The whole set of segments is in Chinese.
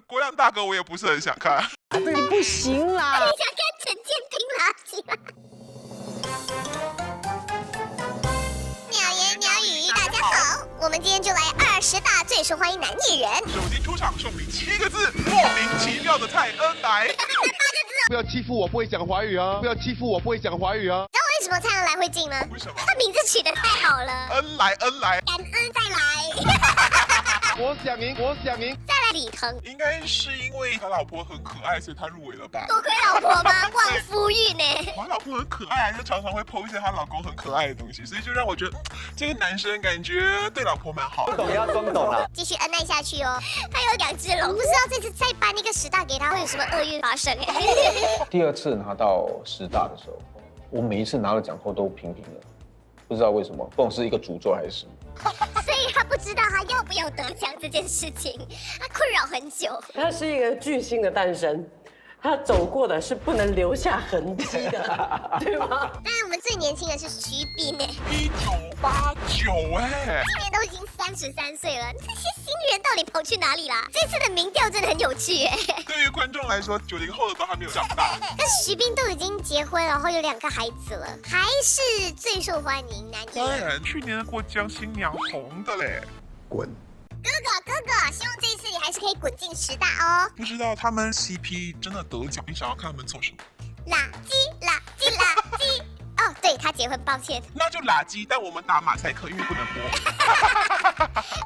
国亮大哥我也不是很想看。你不行啦！你想看陈建斌垃圾吗？鸟言鸟语，大家好，我们今天就来20大最受欢迎男艺人。手机出场送你7个字：莫名其妙的蔡恩来。不要欺负我不会讲华语啊！不要欺负我不会讲华语啊！知道为什么蔡恩来会进吗？为什么？他名字取得太好了，恩来恩来，感恩再来，我想赢，我想赢。再来李腾。应该是因为他老婆很可爱，所以他入围了吧？多亏老婆吗？旺夫育呢？我老婆很可爱，就常常会 po 一些她老公很可爱的东西，所以就让我觉得这个男生感觉对老婆蛮好的。懂要装懂啦。继续恩爱下去哦。他有2只龙，不知道这次再颁一个10大给他会有什么厄运发生第2次拿到10大的时候，我每一次拿了奖后都平平的，不知道为什么，不懂是一个诅咒还是什么。所以他不知道他要不要得奖这件事情，他困扰很久。它是一个巨星的诞生，他走过的是不能留下痕迹的，对吗？当然，我们最年轻的是徐斌呢1989哎，今年都已经33岁了，这些新人到底跑去哪里啦？这次的民调真的很有趣哎。对于观众来说，90后的都还没有长大。但是徐斌都已经结婚，然后有2个孩子了，还是最受欢迎男艺人。当然，去年的过江新娘红的嘞。滚！哥哥，希望这一次你还是可以滚进10大哦。不知道他们 CP 真的得奖，你想要看他们做什么？垃圾。哦，对他结婚，抱歉。那就垃圾，但我们打马赛克，因为不能播。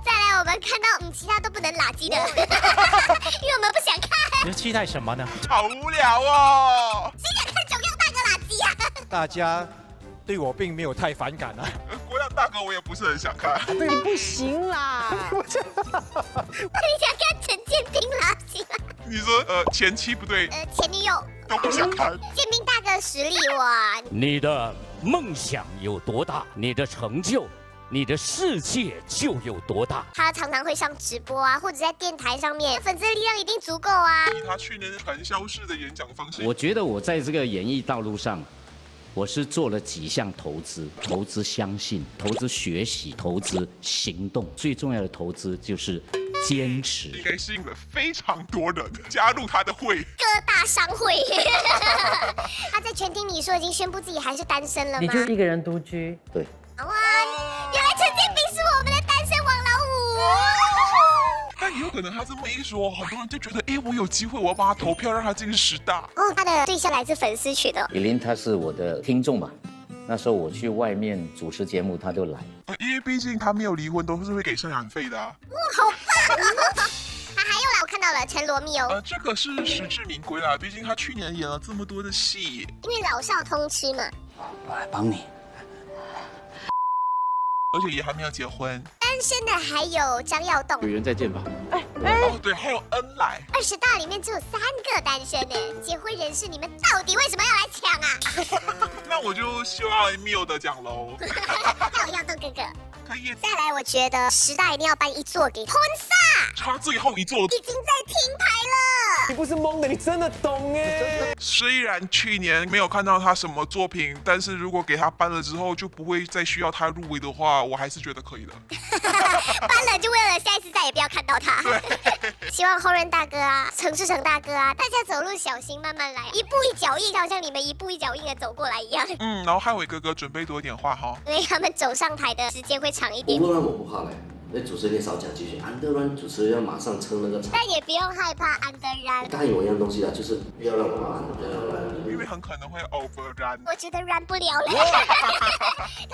再来，我们看到其他都不能垃圾的，因为我们不想看。你是期待什么呢？好无聊哦。谁想看9样大哥垃圾啊？大家对我并没有太反感啊。国亮大哥我也不是很想看。你不行啦！你想看陈建斌垃圾吗？你说前妻不对，前女友都不想看。建斌大哥实力哇！你的梦想有多大，你的成就，你的世界就有多大。他常常会上直播啊，或者在电台上面，粉丝力量一定足够啊。以他去年传销式的演讲方式，我觉得我在这个演艺道路上，我是做了几项投资：投资相信，投资学习，投资行动。最重要的投资就是坚持。应该吸引了非常多人加入他的会。各大商会，他在全听你说已经宣布自己还是单身了吗？你就一个人独居，对。哇，原来陈建斌是我们的单身王老五。但也有可能他这么一说，很多人就觉得，我有机会，我要帮他投票，让他进10大。哦，他的对象来自粉丝群的。以琳她是我的听众嘛，那时候我去外面主持节目，她就来。因为毕竟他没有离婚，都是会给赡养费的啊。好棒啊！还有啦，我看到了陈罗密欧，这个是实至名归啦，毕竟他去年演了这么多的戏。因为老少通吃嘛。我来帮你。而且也还没有结婚。单身的还有张耀栋。有缘再见吧。哦，对，还有恩来。20大里面只有3个单身呢，结婚人士你们到底为什么要来抢啊？那我就希望缪得奖喽。还有耀栋哥哥。可以。再来，我觉得10大一定要颁1座给 Ponsa， 差最后一座已经在听牌了。你不是懵的，你真的懂哎。虽然去年没有看到他什么作品，但是如果给他颁了之后，就不会再需要他入围的话，我还是觉得可以的。颁了就为了下一次再也不要看到他。希望后任大哥啊，陈世成大哥啊，大家走路小心，慢慢来，一步一脚印，好像你们一步一脚印的走过来一样。然后汉伟哥哥准备多一点话哈，因为他们走上台的时间会长一点。我不怕嘞。那主持人也少讲几句，underrun 主持人要马上撑那个场。但也不用害怕 underrun。答应我一样东西啊，就是不要让我麻烦，不要让因为很可能会 overrun。我觉得 run 不了了。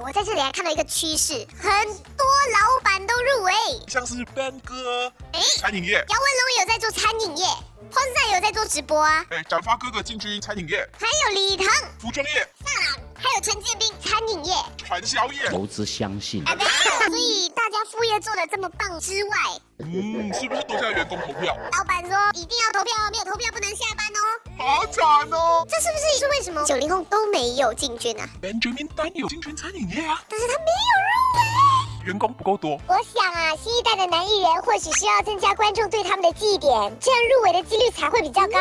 我在这里还看到一个趋势，很多老板都入围，像是 Ben 哥，餐饮业，姚文龙有在做餐饮业，Ponsa有在做直播啊，展发哥哥进军餐饮业，还有李腾服装业，还有陈建斌餐饮业，传销业，投资相信。所以大家副业做的这么棒之外，是不是都叫员工投票？老板说一定要投票，没有投票不能下班哦。好惨哦！这是不是为什么90后都没有进军啊？ Benjamin 丹有进军餐饮业啊，但是他没有入围。员工不够多。我想啊，新一代的男艺人或许需要增加观众对他们的记忆点，这样入围的几率才会比较高。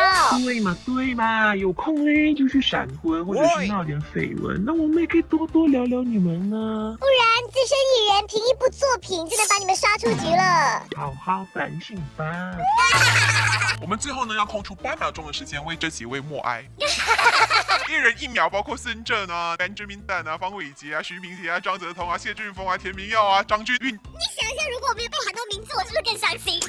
对嘛，有空嘞就去闪婚，或者是闹点绯闻，那我们也可以多多聊聊你们啊。不然资深艺人凭一部作品就能把你们刷出局了。好好反省吧。我们最后呢要空出8秒钟的时间为这几位默哀。一人1秒，包括孙正啊、甘之明旦啊、方伟杰啊、徐明杰啊、张泽彤啊、谢俊峰啊、田明耀啊、张钧甯。你想一下，如果我没有被喊到名字，我是不是更伤心？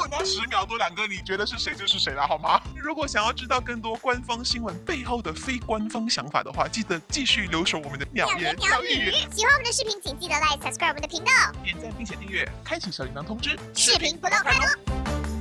那10秒多2个，你觉得是谁就是谁了，好吗？如果想要知道更多官方新闻背后的非官方想法的话，记得继续留守我们的妙言妙语。喜欢我们的视频，请记得 like、subscribe 我们的频道，点赞并且订阅，开启小铃铛通知，视频不漏太多。